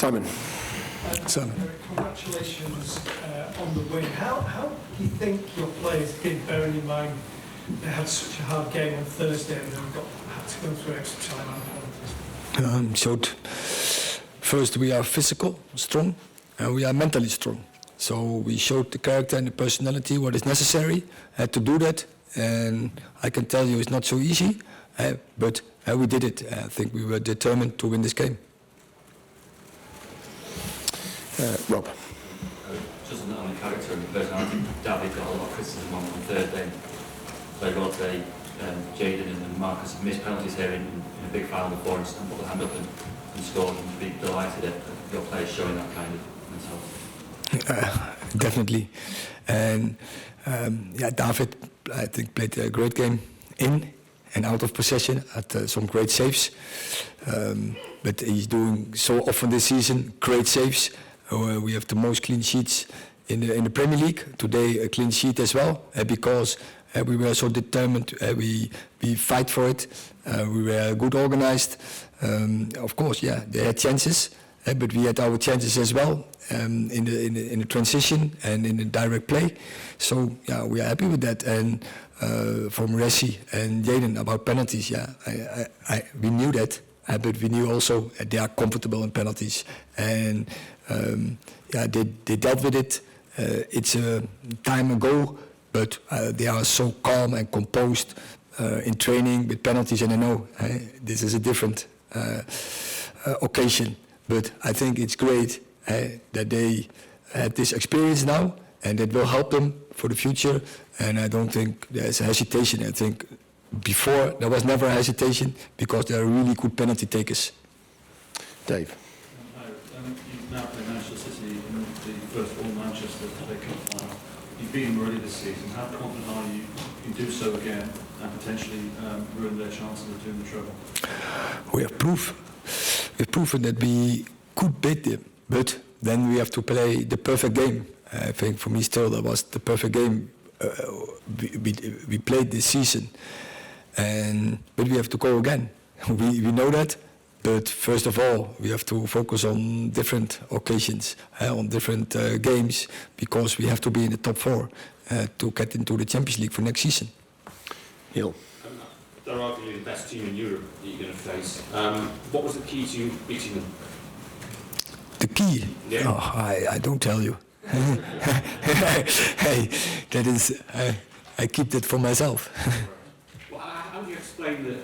Simon. Simon. Congratulations on the win. How do you think your players did, bearing in mind they had such a hard game on Thursday and then had to go through extra time and penalties? Showed first we are physical, strong, and we are mentally strong. So we showed the character and the personality, what is necessary to do that. And I can tell you it's not so easy, but we did it. I think we were determined to win this game. Rob. Just on the character and the personality, David got a lot of criticism on Thursday. Played well today. Jayden and Marcus have missed penalties here in a big final before and put the hand up and scored. And be delighted at your players showing that kind of mentality. Definitely. And David, I think, played a great game in and out of possession, had some great saves. But he's doing so often this season, great saves. We have the most clean sheets in the Premier League. Today a clean sheet as well, because we were so determined. We fight for it. We were good organized. Of course, they had chances, but we had our chances as well in the transition and in the direct play. So we are happy with that. And from Ressi and Jayden about penalties, we knew that, but we knew also they are comfortable in penalties. And they dealt with it. It's a time ago, but they are so calm and composed in training with penalties. And I know this is a different occasion, but I think it's great that they had this experience now, and it will help them for the future. And I don't think there's a hesitation. I think before there was never a hesitation because they are really good penalty takers. Dave. You've now played Manchester City in the first all-Manchester FA Cup final. You've beaten them already this season. How confident are you can do so again and potentially ruin their chances of doing the treble? We have proof. We've proven that we could beat them, but then we have to play the perfect game. I think for me still that was the perfect game we played this season. But we have to go again. We know that. But first of all, we have to focus on different occasions, on different games, because we have to be in the top 4 to get into the Champions League for next season. Hill. They're arguably the best team in Europe that you're going to face. What was the key to you beating them? The key? Yeah. Oh, I don't tell you. Hey, that is, I keep that for myself. How do you explain the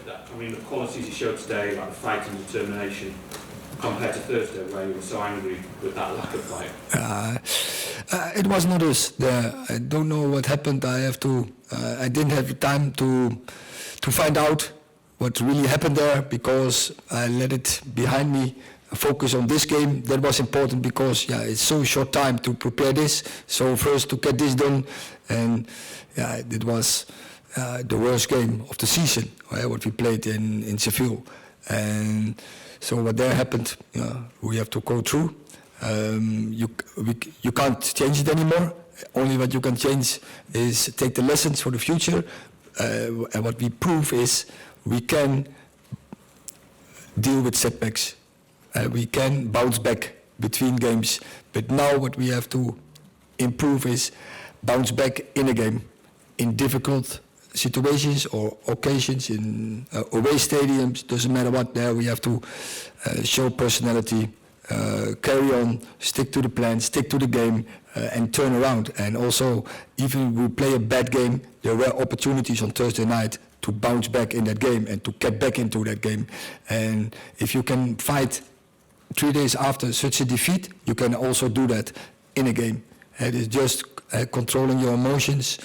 qualities you showed today, like the fight and determination, compared to Thursday, where you were so angry with that lack of fight? It was not us. I don't know what happened. I didn't have the time to find out what really happened there, because I let it behind me. Focus on this game. That was important because it's so short time to prepare this. So first to get this done, and it was the worst game of the season, what we played in Seville. And so what there happened, we have to go through. You can't change it anymore. Only what you can change is take the lessons for the future. And what we prove is we can deal with setbacks. We can bounce back between games. But now what we have to improve is bounce back in a game, in difficult situations or occasions, in away stadiums, doesn't matter what. There we have to show personality, carry on, stick to the plan, stick to the game, and turn around. And also, even if we play a bad game, there were opportunities on Thursday night to bounce back in that game and to get back into that game. And if you can fight 3 days after such a defeat, you can also do that in a game. It is just controlling your emotions,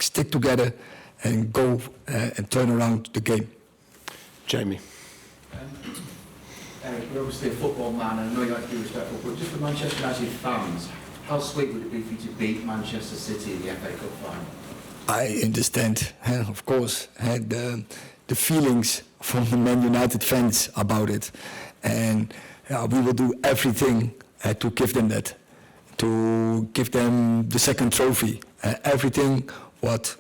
stick together and go and turn around the game. Jamie. Erik, you're obviously a football man, and I know you like to be respectful, but just for Manchester United fans, how sweet would it be for you to beat Manchester City in the FA Cup final? I understand, of course, the feelings from the Man United fans about it. And we will do everything to give them that, to give them the second trophy. Everything what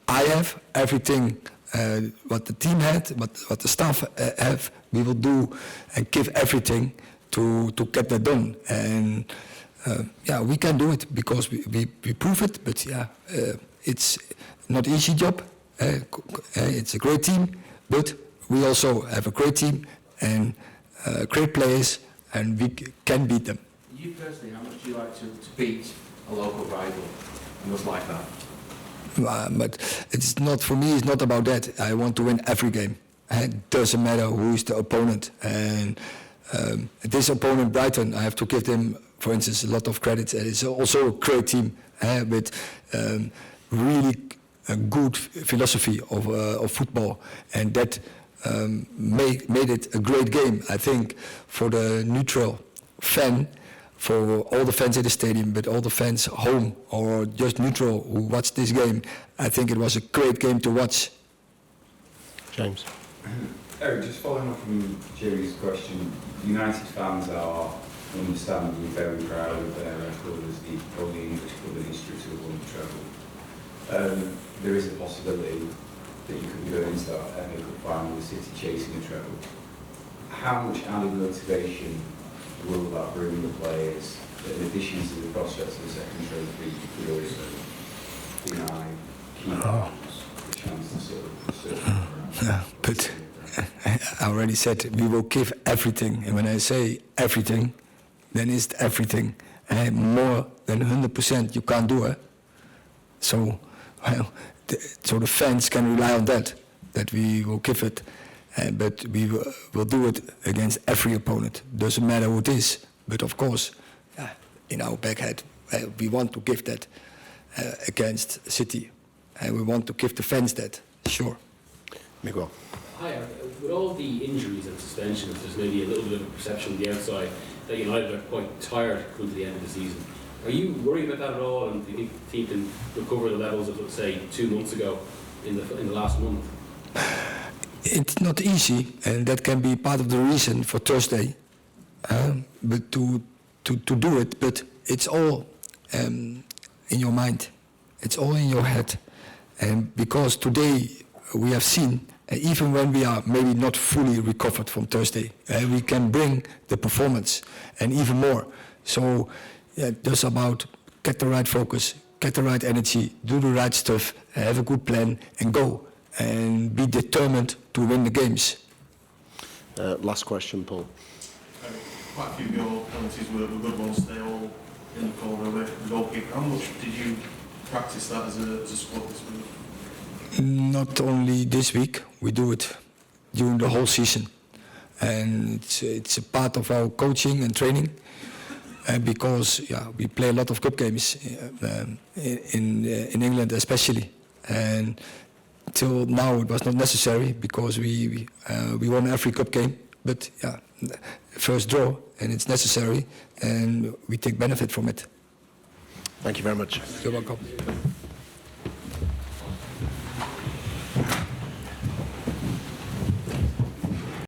I have, everything what the team had, what the staff have, we will do and give everything to get that done. And we can do it because we prove it. But it's not an easy job. It's a great team, but we also have a great team and great players, and we can beat them. You personally, how much do you like to beat a local rival? And what's like that? But it's not, for me, it's not about that. I want to win every game. It doesn't matter who is the opponent. And this opponent, Brighton, I have to give them, for instance, a lot of credit. It's also a great team with really a good philosophy of football, and that made it a great game. I think for the neutral fan, for all the fans at the stadium, but all the fans home or just neutral who watched this game, I think it was a great game to watch. James. Eric, just following up from Jerry's question, United fans are understandably very proud of their record as the only English club in history to have won the treble. There is a possibility that you could go into that FA Cup final with City chasing a treble. How much added motivation will that bring the players, in addition to the prospects of the second trophy, could also deny key the chance to sort of But I already said we will give everything, and when I say everything, then it's everything. And more than 100% you can't do it. So, so the fans can rely on that we will give it. But we will do it against every opponent. Doesn't matter who it is. But of course, in our back head, we want to give that against City. And we want to give the fans that, sure. Miguel. Hi, with all the injuries and suspensions, there's maybe a little bit of a perception on the outside that United are quite tired coming to the end of the season. Are you worried about that at all, and do you think the team can recover the levels of, let's say, 2 months ago in the last month? It's not easy, and that can be part of the reason for Thursday. But to do it, but it's all in your mind. It's all in your head. And because today we have seen, even when we are maybe not fully recovered from Thursday, we can bring the performance and even more. So just about get the right focus, get the right energy, do the right stuff, have a good plan and go. And be determined to win the games. Last question, Paul. Quite a few of your penalties were good ones. They all in the corner away from the goalkeeper. How much did you practice that as a squad this week? Not only this week, we do it during the whole season. And it's a part of our coaching and training. Because we play a lot of cup games in England especially. And till now it was not necessary because we won every cup game, but first draw, and it's necessary, and we take benefit from it. Thank you very much. You're welcome.